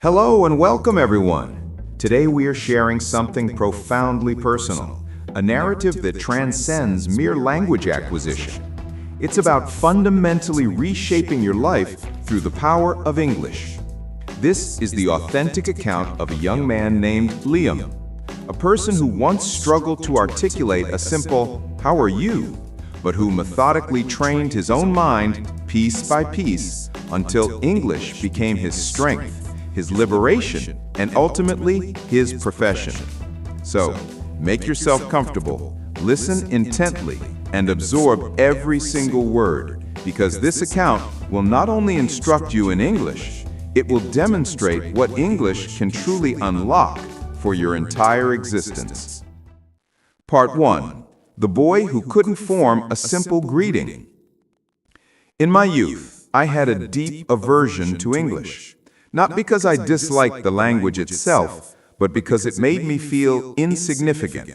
Hello and welcome everyone. Today we are sharing something profoundly personal, a narrative that transcends mere language acquisition. It's about fundamentally reshaping your life through the power of English. This is the authentic account of a young man named Liam, a person who once struggled to articulate a simple, "How are you?" but who methodically trained his own mind piece by piece until English became his strength, his liberation, and ultimately his profession. So, make yourself comfortable, listen intently, and absorb every single word, because this account will not only instruct you in English, it will demonstrate what English can truly unlock for your entire existence. Part 1. The boy who couldn't form a simple greeting. In my youth, I had a deep aversion to English. Not because I disliked the language itself, but because it made me feel insignificant.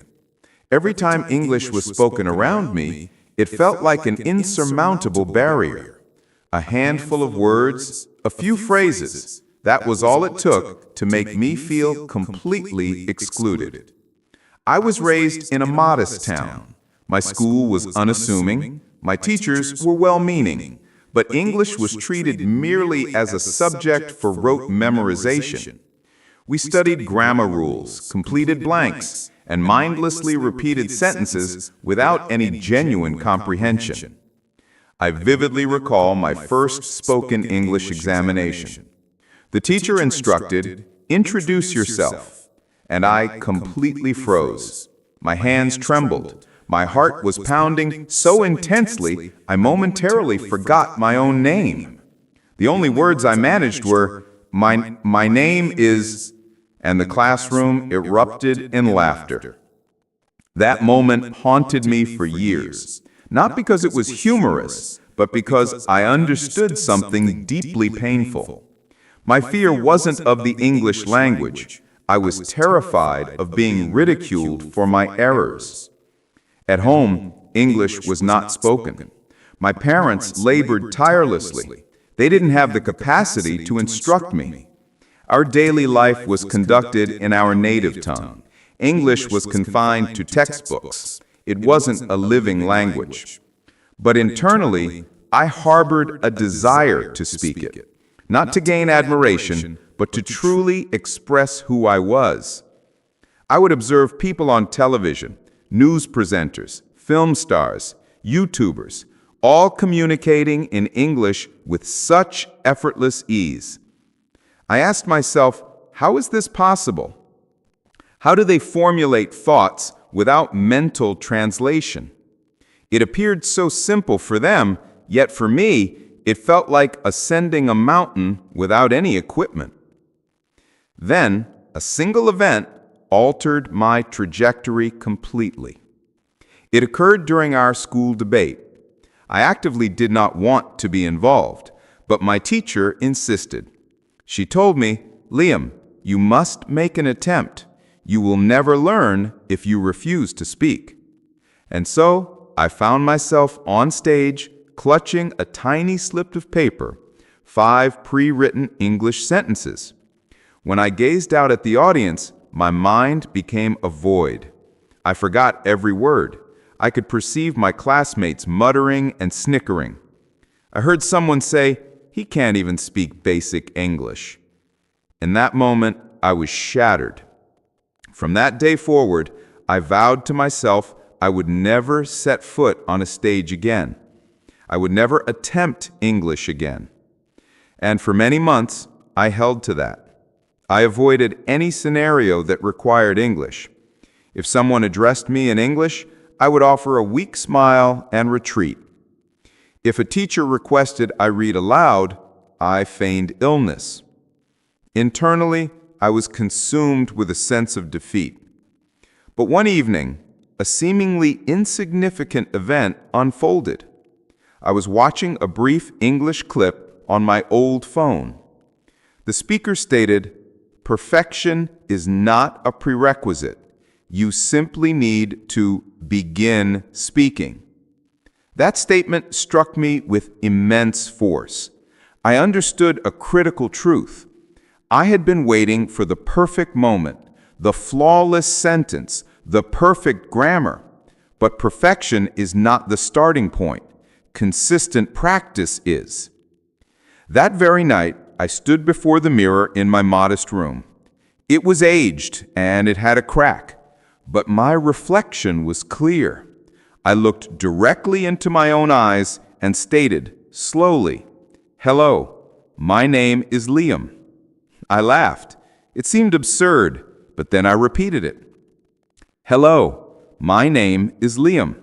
Every time English was spoken around me, it felt like an insurmountable barrier. A handful of words, a few phrases, that was all it took to make me feel completely excluded. I was raised in a modest town. My school was unassuming, my teachers were well-meaning, but English was treated merely as a subject for rote memorization. We studied grammar rules, completed blanks, and mindlessly repeated sentences without any genuine comprehension. I vividly recall my first spoken English examination. The teacher instructed, "Introduce yourself," and I completely froze. My hands trembled. My heart was pounding so intensely, I momentarily forgot my own name. The only words I managed were, my name is," and the classroom erupted in laughter. That moment haunted me for years, not because it was humorous, but because I understood something deeply painful. My fear wasn't of the English language. I was terrified of being ridiculed for my errors. At home, English was not spoken. My parents labored tirelessly. They didn't have the capacity to instruct me. Our daily life was conducted in our native tongue. English was confined to textbooks. It wasn't a living language. But internally, I harbored a desire to speak it, not to gain admiration, but to truly express who I was. I would observe people on television, news presenters, film stars, YouTubers, all communicating in English with such effortless ease. I asked myself, how is this possible? How do they formulate thoughts without mental translation? It appeared so simple for them, yet for me, it felt like ascending a mountain without any equipment. Then, a single event altered my trajectory completely. It occurred during our school debate. I actively did not want to be involved, but my teacher insisted. She told me, "Liam, you must make an attempt. You will never learn if you refuse to speak." And so, I found myself on stage, clutching a tiny slip of paper, 5 pre-written English sentences. When I gazed out at the audience, my mind became a void. I forgot every word. I could perceive my classmates muttering and snickering. I heard someone say, "He can't even speak basic English." In that moment, I was shattered. From that day forward, I vowed to myself I would never set foot on a stage again. I would never attempt English again. And for many months, I held to that. I avoided any scenario that required English. If someone addressed me in English, I would offer a weak smile and retreat. If a teacher requested I read aloud, I feigned illness. Internally, I was consumed with a sense of defeat. But one evening, a seemingly insignificant event unfolded. I was watching a brief English clip on my old phone. The speaker stated, "Perfection is not a prerequisite. You simply need to begin speaking." That statement struck me with immense force. I understood a critical truth. I had been waiting for the perfect moment, the flawless sentence, the perfect grammar. But perfection is not the starting point. Consistent practice is. That very night, I stood before the mirror in my modest room. It was aged and it had a crack, but my reflection was clear. I looked directly into my own eyes and stated, slowly, "Hello, my name is Liam." I laughed. It seemed absurd, but then I repeated it. "Hello, my name is Liam."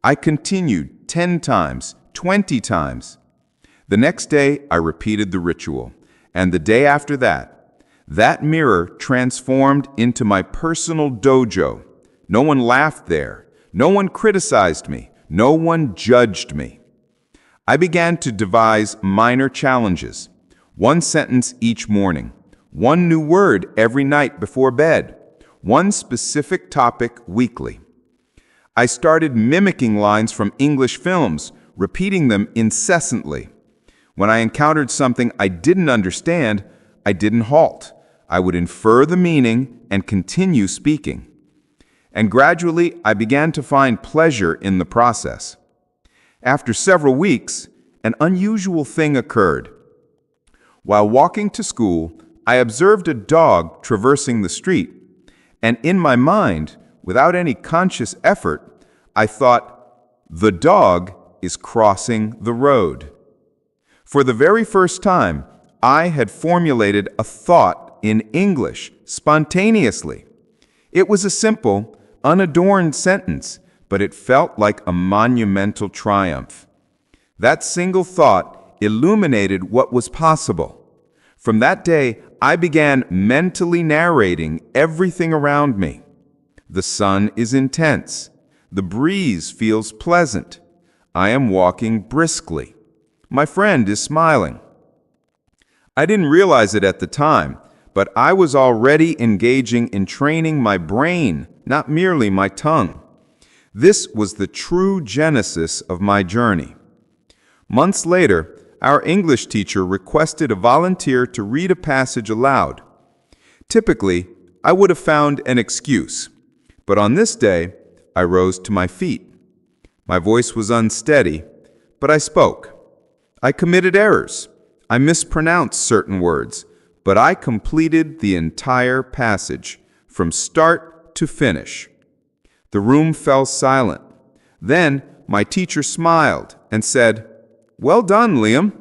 I continued 10 times, 20 times. The next day, I repeated the ritual, and the day after that mirror transformed into my personal dojo. No one laughed there. No one criticized me. No one judged me. I began to devise minor challenges. 1 sentence each morning. 1 new word every night before bed. 1 specific topic weekly. I started mimicking lines from English films, repeating them incessantly. When I encountered something I didn't understand, I didn't halt. I would infer the meaning and continue speaking. And gradually, I began to find pleasure in the process. After several weeks, an unusual thing occurred. While walking to school, I observed a dog traversing the street, and in my mind, without any conscious effort, I thought, "The dog is crossing the road." For the very first time, I had formulated a thought in English spontaneously. It was a simple, unadorned sentence, but it felt like a monumental triumph. That single thought illuminated what was possible. From that day, I began mentally narrating everything around me. The sun is intense. The breeze feels pleasant. I am walking briskly. My friend is smiling. I didn't realize it at the time, but I was already engaging in training my brain, not merely my tongue. This was the true genesis of my journey. Months later, our English teacher requested a volunteer to read a passage aloud. Typically, I would have found an excuse, but on this day, I rose to my feet. My voice was unsteady, but I spoke. I committed errors. I mispronounced certain words, but I completed the entire passage, from start to finish. The room fell silent. Then my teacher smiled and said, "Well done, Liam.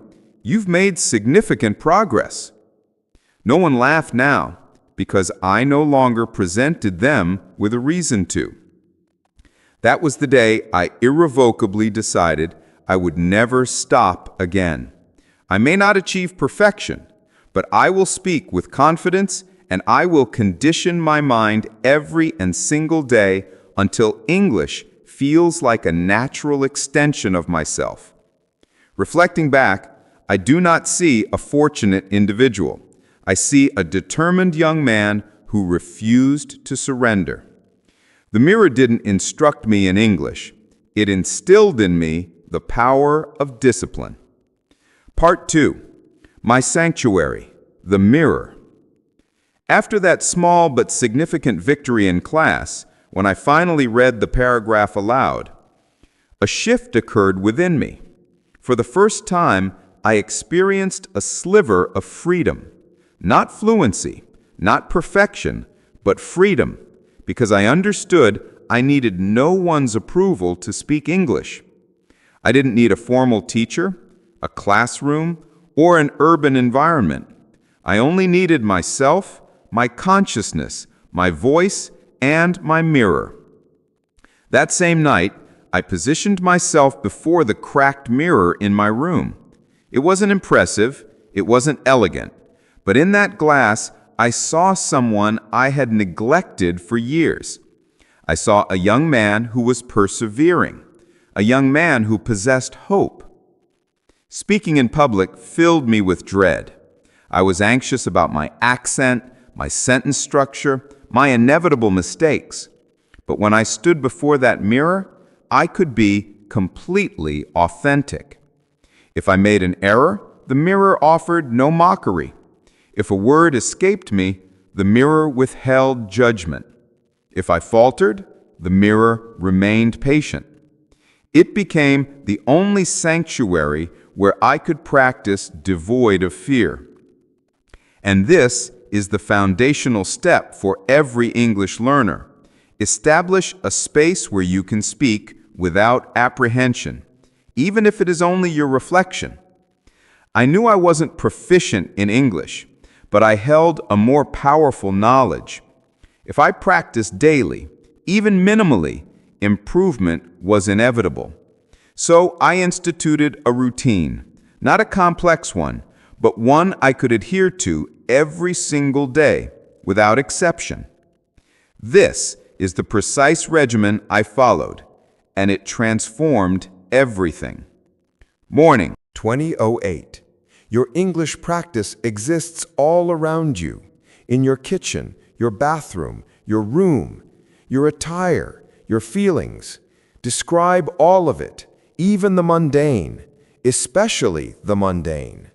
You've made significant progress." No one laughed now, because I no longer presented them with a reason to. That was the day I irrevocably decided I would never stop again. I may not achieve perfection, but I will speak with confidence, and I will condition my mind every and single day until English feels like a natural extension of myself. Reflecting back, I do not see a fortunate individual. I see a determined young man who refused to surrender. The mirror didn't instruct me in English. It instilled in me the power of discipline. Part 2. My sanctuary, the mirror. After that small but significant victory in class, when I finally read the paragraph aloud, a shift occurred within me. For the first time, I experienced a sliver of freedom. Not fluency, not perfection, but freedom, because I understood I needed no one's approval to speak English. I didn't need a formal teacher, a classroom, or an urban environment. I only needed myself, my consciousness, my voice, and my mirror. That same night, I positioned myself before the cracked mirror in my room. It wasn't impressive, it wasn't elegant, but in that glass, I saw someone I had neglected for years. I saw a young man who was persevering, a young man who possessed hope. Speaking in public filled me with dread. I was anxious about my accent, my sentence structure, my inevitable mistakes. But when I stood before that mirror, I could be completely authentic. If I made an error, the mirror offered no mockery. If a word escaped me, the mirror withheld judgment. If I faltered, the mirror remained patient. It became the only sanctuary where I could practice devoid of fear. And this is the foundational step for every English learner. Establish a space where you can speak without apprehension, even if it is only your reflection. I knew I wasn't proficient in English, but I held a more powerful knowledge. If I practiced daily, even minimally, improvement was inevitable. So I instituted a routine, not a complex one, but one I could adhere to every single day, without exception. This is the precise regimen I followed, and it transformed everything. Morning. 2008. Your English practice exists all around you, in your kitchen, your bathroom, your room, your attire, your feelings. Describe all of it, even the mundane, especially the mundane.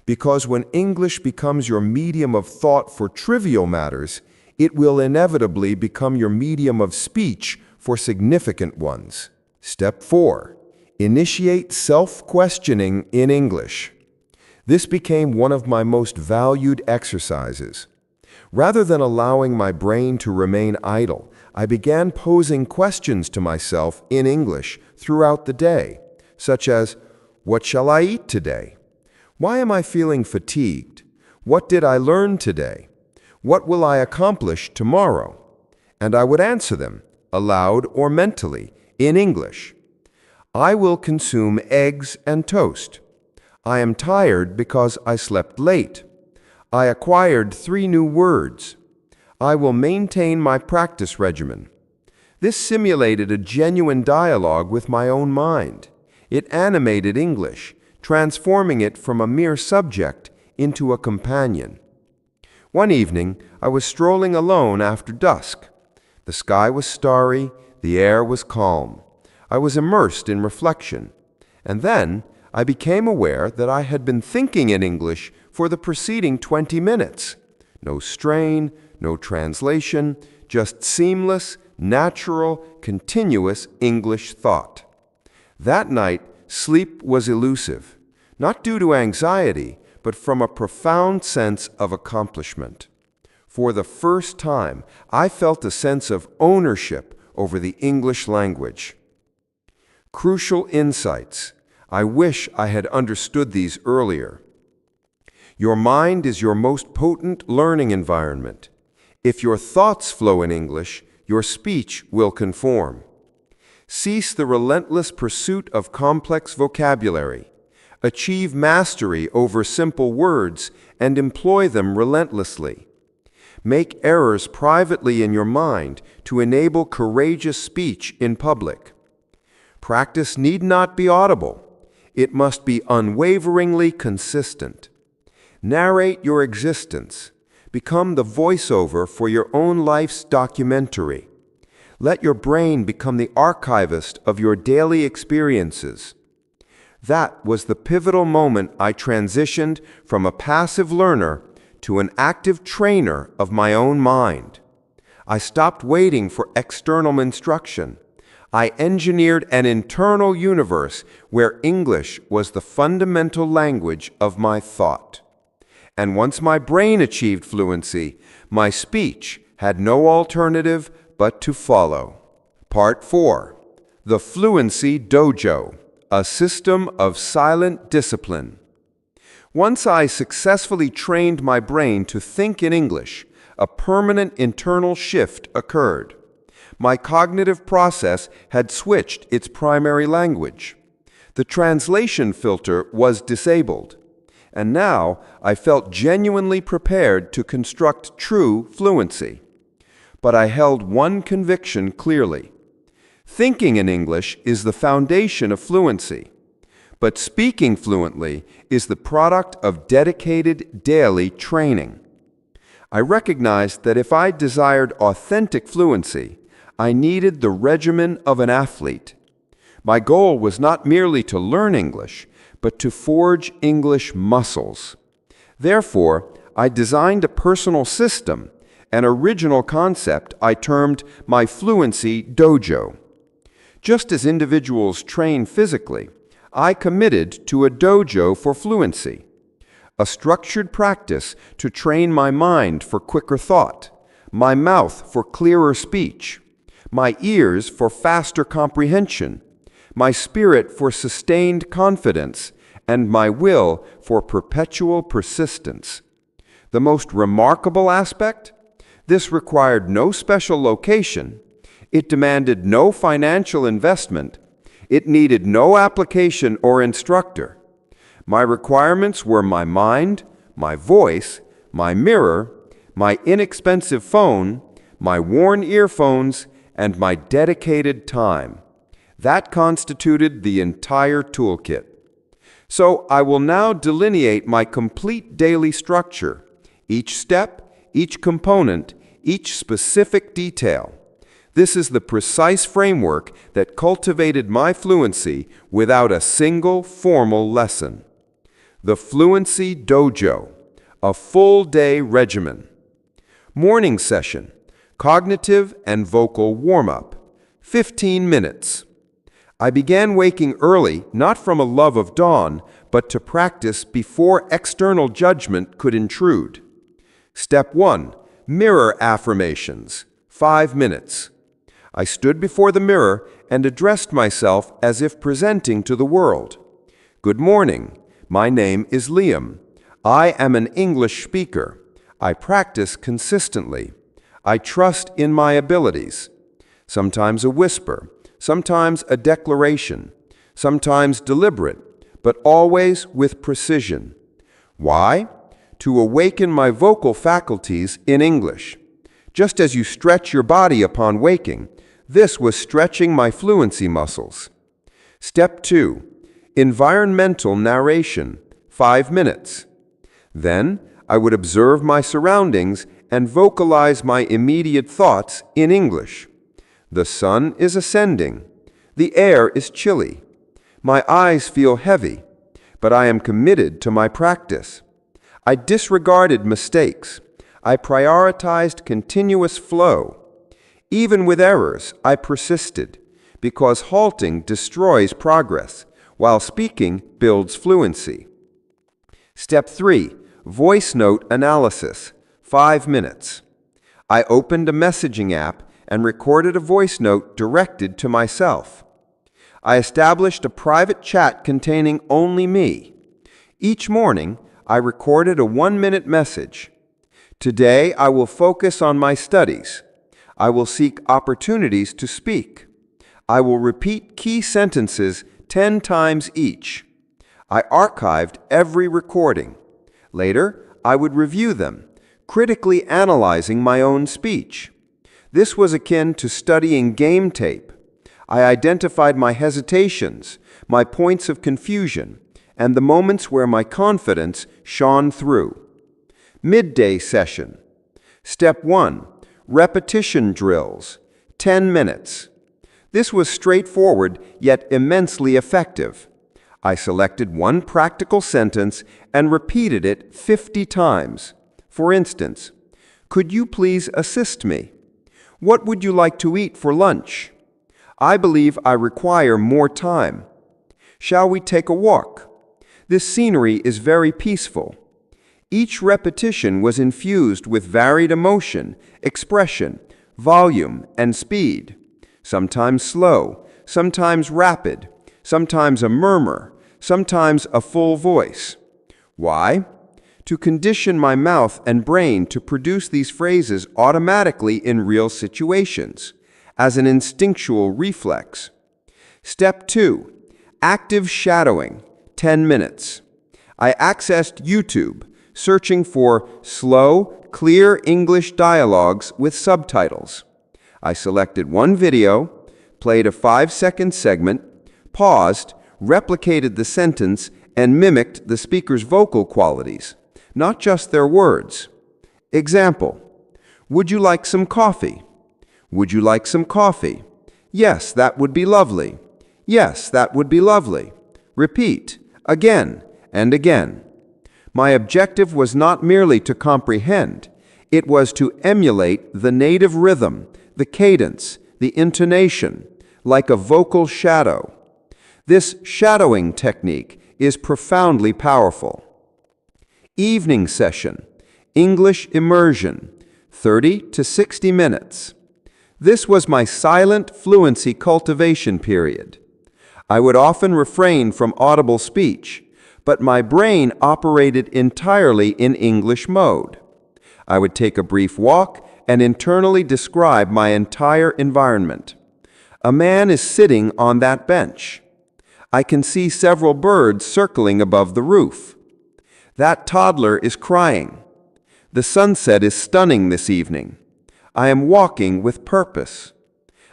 Because when English becomes your medium of thought for trivial matters, it will inevitably become your medium of speech for significant ones. Step 4. Initiate self-questioning in English. This became one of my most valued exercises. Rather than allowing my brain to remain idle, I began posing questions to myself in English throughout the day, such as, what shall I eat today? Why am I feeling fatigued? What did I learn today? What will I accomplish tomorrow? And I would answer them, aloud or mentally, in English. I will consume eggs and toast. I am tired because I slept late. I acquired 3 new words. I will maintain my practice regimen. This simulated a genuine dialogue with my own mind. It animated English, transforming it from a mere subject into a companion. One evening, I was strolling alone after dusk. The sky was starry, the air was calm. I was immersed in reflection. And then, I became aware that I had been thinking in English for the preceding 20 minutes. No strain, no translation, just seamless, natural, continuous English thought. That night, sleep was elusive, not due to anxiety, but from a profound sense of accomplishment. For the first time, I felt a sense of ownership over the English language. Crucial insights. I wish I had understood these earlier. Your mind is your most potent learning environment. If your thoughts flow in English, your speech will conform. Cease the relentless pursuit of complex vocabulary. Achieve mastery over simple words and employ them relentlessly. Make errors privately in your mind to enable courageous speech in public. Practice need not be audible. It must be unwaveringly consistent. Narrate your existence. Become the voiceover for your own life's documentary. Let your brain become the archivist of your daily experiences. That was the pivotal moment I transitioned from a passive learner to an active trainer of my own mind. I stopped waiting for external instruction. I engineered an internal universe where English was the fundamental language of my thought. And once my brain achieved fluency, my speech had no alternative but to follow. Part 4. The Fluency Dojo, a system of silent discipline. Once I successfully trained my brain to think in English, a permanent internal shift occurred. My cognitive process had switched its primary language. The translation filter was disabled. And now I felt genuinely prepared to construct true fluency. But I held one conviction clearly. Thinking in English is the foundation of fluency. But speaking fluently is the product of dedicated daily training. I recognized that if I desired authentic fluency, I needed the regimen of an athlete. My goal was not merely to learn English, but to forge English muscles. Therefore, I designed a personal system, an original concept I termed my Fluency Dojo. Just as individuals train physically, I committed to a dojo for fluency, a structured practice to train my mind for quicker thought, my mouth for clearer speech, my ears for faster comprehension, my spirit for sustained confidence, and my will for perpetual persistence. The most remarkable aspect? This required no special location. It demanded no financial investment. It needed no application or instructor. My requirements were my mind, my voice, my mirror, my inexpensive phone, my worn earphones, and my dedicated time. That constituted the entire toolkit. So I will now delineate my complete daily structure, each step, each component, each specific detail. This is the precise framework that cultivated my fluency without a single formal lesson. The Fluency Dojo, a full-day regimen. Morning session, cognitive and vocal warm-up, 15 minutes. I began waking early, not from a love of dawn, but to practice before external judgment could intrude. Step 1, mirror affirmations, 5 minutes. I stood before the mirror and addressed myself as if presenting to the world. Good morning. My name is Liam. I am an English speaker. I practice consistently. I trust in my abilities. Sometimes a whisper, sometimes a declaration, sometimes deliberate, but always with precision. Why? To awaken my vocal faculties in English. Just as you stretch your body upon waking, this was stretching my fluency muscles. Step 2, environmental narration, 5 minutes. Then I would observe my surroundings and vocalize my immediate thoughts in English. The sun is ascending. The air is chilly. My eyes feel heavy, but I am committed to my practice. I disregarded mistakes. I prioritized continuous flow. Even with errors, I persisted, because halting destroys progress, while speaking builds fluency. Step 3, voice note analysis, 5 minutes. I opened a messaging app and recorded a voice note directed to myself. I established a private chat containing only me. Each morning, I recorded a 1-minute message. Today, I will focus on my studies. I will seek opportunities to speak. I will repeat key sentences 10 times each. I archived every recording. Later, I would review them, critically analyzing my own speech. This was akin to studying game tape. I identified my hesitations, my points of confusion, and the moments where my confidence shone through. Midday session. Step 1, repetition drills, 10 minutes. This was straightforward yet immensely effective. I selected one practical sentence and repeated it 50 times. For instance, could you please assist me? What would you like to eat for lunch? I believe I require more time. Shall we take a walk? This scenery is very peaceful. Each repetition was infused with varied emotion, expression, volume, and speed. Sometimes slow, sometimes rapid, sometimes a murmur, sometimes a full voice. Why? To condition my mouth and brain to produce these phrases automatically in real situations, as an instinctual reflex. Step 2, active shadowing, 10 minutes. I accessed YouTube, searching for slow, clear English dialogues with subtitles. I selected one video, played a 5-second segment, paused, replicated the sentence, and mimicked the speaker's vocal qualities, not just their words. Example, would you like some coffee? Would you like some coffee? Yes, that would be lovely. Yes, that would be lovely. Repeat, again and again. My objective was not merely to comprehend, it was to emulate the native rhythm, the cadence, the intonation, like a vocal shadow. This shadowing technique is profoundly powerful. Evening session, English immersion, 30 to 60 minutes. This was my silent fluency cultivation period. I would often refrain from audible speech, but my brain operated entirely in English mode. I would take a brief walk and internally describe my entire environment. A man is sitting on that bench. I can see several birds circling above the roof. That toddler is crying. The sunset is stunning this evening. I am walking with purpose.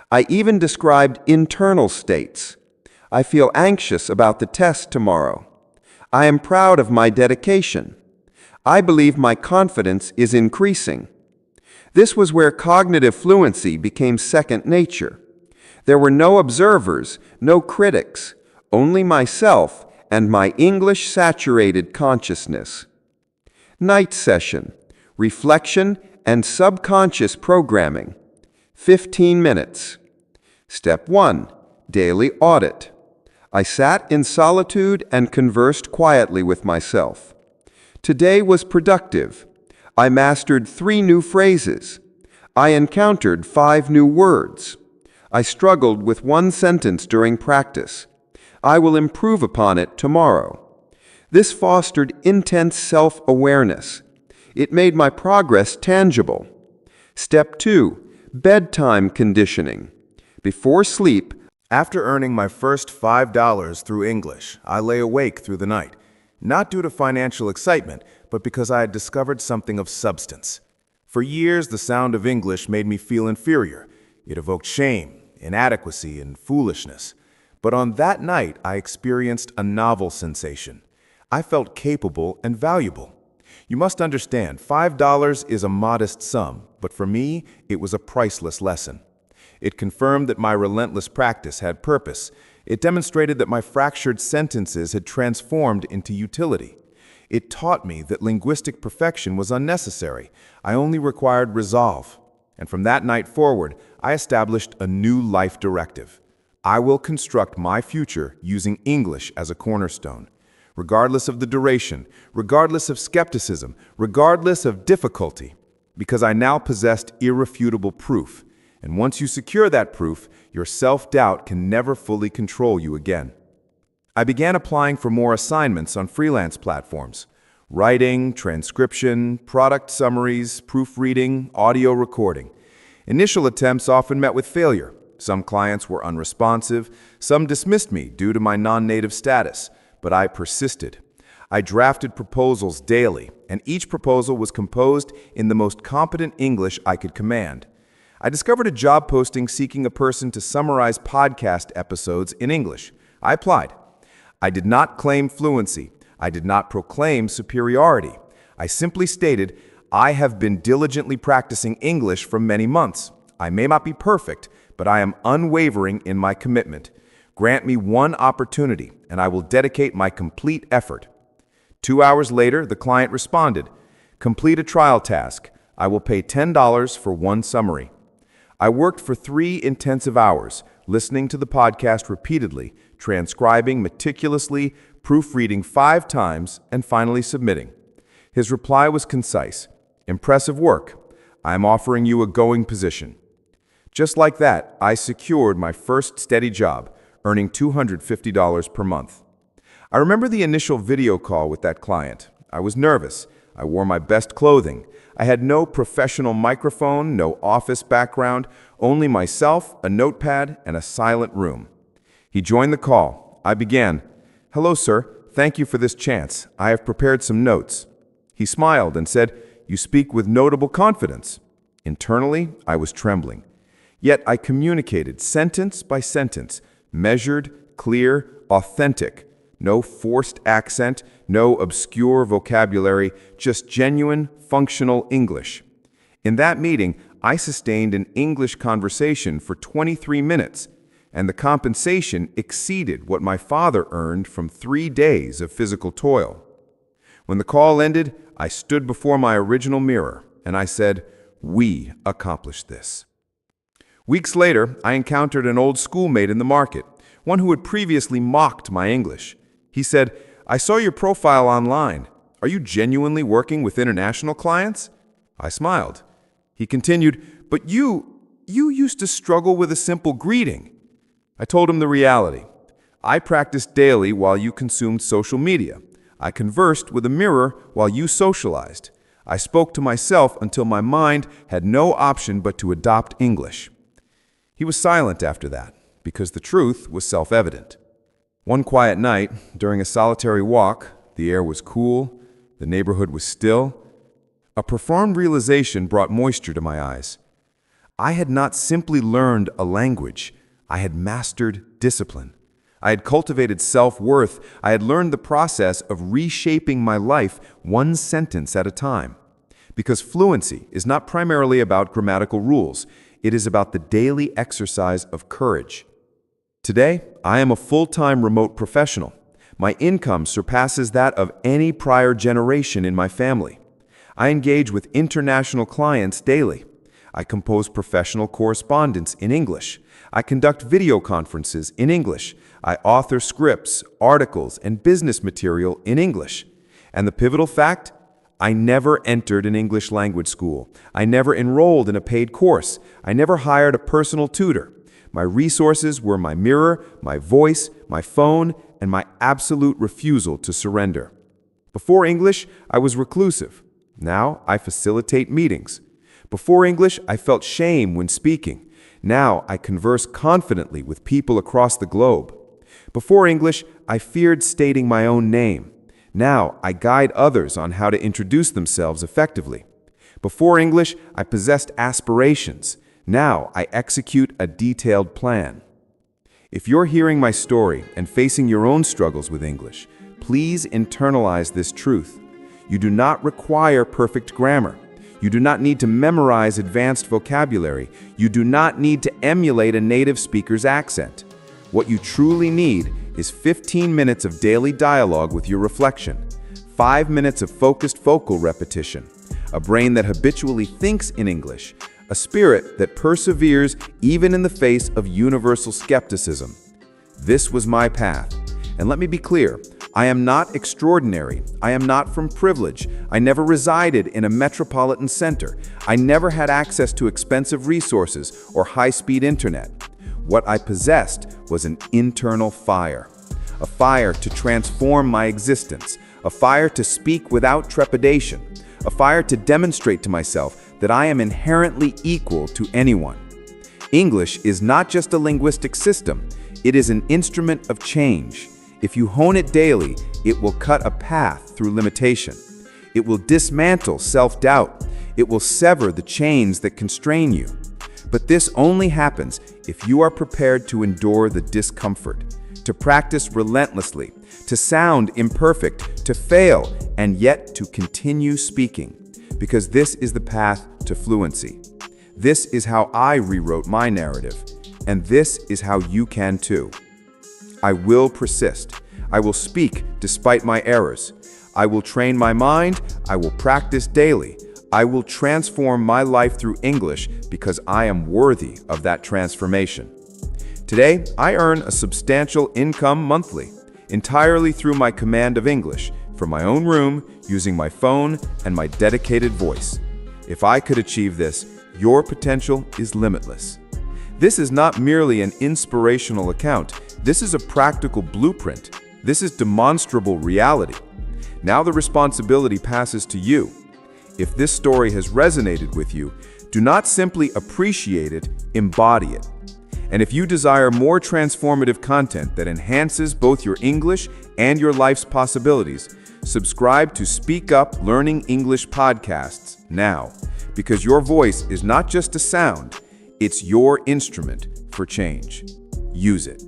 I even described internal states. I feel anxious about the test tomorrow. I am proud of my dedication. I believe my confidence is increasing. This was where cognitive fluency became second nature. There were no observers, no critics, only myself and my English-saturated consciousness. Night session, reflection and subconscious programming, 15 minutes. Step 1, daily audit. I sat in solitude and conversed quietly with myself. Today was productive. I mastered 3 new phrases. I encountered 5 new words. I struggled with 1 sentence during practice. I will improve upon it tomorrow. This fostered intense self-awareness. It made my progress tangible. Step 2, bedtime conditioning. Before sleep, After earning my first $5 through English, I lay awake through the night, not due to financial excitement, but because I had discovered something of substance. For years, the sound of English made me feel inferior. It evoked shame, inadequacy, and foolishness. But on that night, I experienced a novel sensation. I felt capable and valuable. You must understand, $5 is a modest sum, but for me, it was a priceless lesson. It confirmed that my relentless practice had purpose. It demonstrated that my fractured sentences had transformed into utility. It taught me that linguistic perfection was unnecessary. I only required resolve. And from that night forward, I established a new life directive. I will construct my future using English as a cornerstone. Regardless of the duration, regardless of skepticism, regardless of difficulty, because I now possessed irrefutable proof. And once you secure that proof, your self-doubt can never fully control you again. I began applying for more assignments on freelance platforms. Writing, transcription, product summaries, proofreading, audio recording. Initial attempts often met with failure. Some clients were unresponsive, some dismissed me due to my non-native status, but I persisted. I drafted proposals daily, and each proposal was composed in the most competent English I could command. I discovered a job posting seeking a person to summarize podcast episodes in English. I applied. I did not claim fluency. I did not proclaim superiority. I simply stated, I have been diligently practicing English for many months. I may not be perfect, but I am unwavering in my commitment. Grant me one opportunity, and I will dedicate my complete effort. 2 hours later, the client responded, complete a trial task. I will pay $10 for one summary. I worked for 3 intensive hours, listening to the podcast repeatedly, transcribing meticulously, proofreading 5 times, and finally submitting. His reply was concise. Impressive work. I am offering you a going position. Just like that, I secured my first steady job, earning $250 per month. I remember the initial video call with that client. I was nervous. I wore my best clothing. I had no professional microphone, no office background, only myself, a notepad, and a silent room. He joined the call. I began, "Hello, sir. Thank you for this chance. I have prepared some notes." He smiled and said, "You speak with notable confidence." Internally, I was trembling. Yet I communicated sentence by sentence, measured, clear, authentic. No forced accent, no obscure vocabulary, just genuine, functional English. In that meeting, I sustained an English conversation for 23 minutes, and the compensation exceeded what my father earned from 3 days of physical toil. When the call ended, I stood before my original mirror, and I said, "We accomplished this." Weeks later, I encountered an old schoolmate in the market, one who had previously mocked my English. He said, "I saw your profile online. Are you genuinely working with international clients?" I smiled. He continued, "But you used to struggle with a simple greeting." I told him the reality. I practiced daily while you consumed social media. I conversed with a mirror while you socialized. I spoke to myself until my mind had no option but to adopt English. He was silent after that, because the truth was self-evident. One quiet night, during a solitary walk, the air was cool, the neighborhood was still. A profound realization brought moisture to my eyes. I had not simply learned a language, I had mastered discipline. I had cultivated self-worth. I had learned the process of reshaping my life one sentence at a time. Because fluency is not primarily about grammatical rules. It is about the daily exercise of courage. Today, I am a full-time remote professional. My income surpasses that of any prior generation in my family. I engage with international clients daily. I compose professional correspondence in English. I conduct video conferences in English. I author scripts, articles, and business material in English. And the pivotal fact? I never entered an English language school. I never enrolled in a paid course. I never hired a personal tutor. My resources were my mirror, my voice, my phone, and my absolute refusal to surrender. Before English, I was reclusive. Now I facilitate meetings. Before English, I felt shame when speaking. Now I converse confidently with people across the globe. Before English, I feared stating my own name. Now I guide others on how to introduce themselves effectively. Before English, I possessed aspirations. Now I execute a detailed plan. If you're hearing my story and facing your own struggles with English, please internalize this truth. You do not require perfect grammar. You do not need to memorize advanced vocabulary. You do not need to emulate a native speaker's accent. What you truly need is 15 minutes of daily dialogue with your reflection, 5 minutes of focused vocal repetition, a brain that habitually thinks in English, a spirit that perseveres even in the face of universal skepticism. This was my path. And let me be clear, I am not extraordinary. I am not from privilege. I never resided in a metropolitan center. I never had access to expensive resources or high-speed internet. What I possessed was an internal fire. A fire to transform my existence. A fire to speak without trepidation. A fire to demonstrate to myself that I am inherently equal to anyone. English is not just a linguistic system. It is an instrument of change. If you hone it daily, it will cut a path through limitation. It will dismantle self-doubt. It will sever the chains that constrain you. But this only happens if you are prepared to endure the discomfort, to practice relentlessly, to sound imperfect, to fail, and yet to continue speaking. Because this is the path to fluency. This is how I rewrote my narrative, and this is how you can too. I will persist. I will speak despite my errors. I will train my mind. I will practice daily. I will transform my life through English because I am worthy of that transformation. Today, I earn a substantial income monthly, entirely through my command of English, from my own room, using my phone and my dedicated voice. If I could achieve this, your potential is limitless. This is not merely an inspirational account. This is a practical blueprint. This is demonstrable reality. Now the responsibility passes to you. If this story has resonated with you, do not simply appreciate it, embody it. And if you desire more transformative content that enhances both your English and your life's possibilities, subscribe to Speak Up Learning English podcasts now, because your voice is not just a sound, it's your instrument for change. Use it.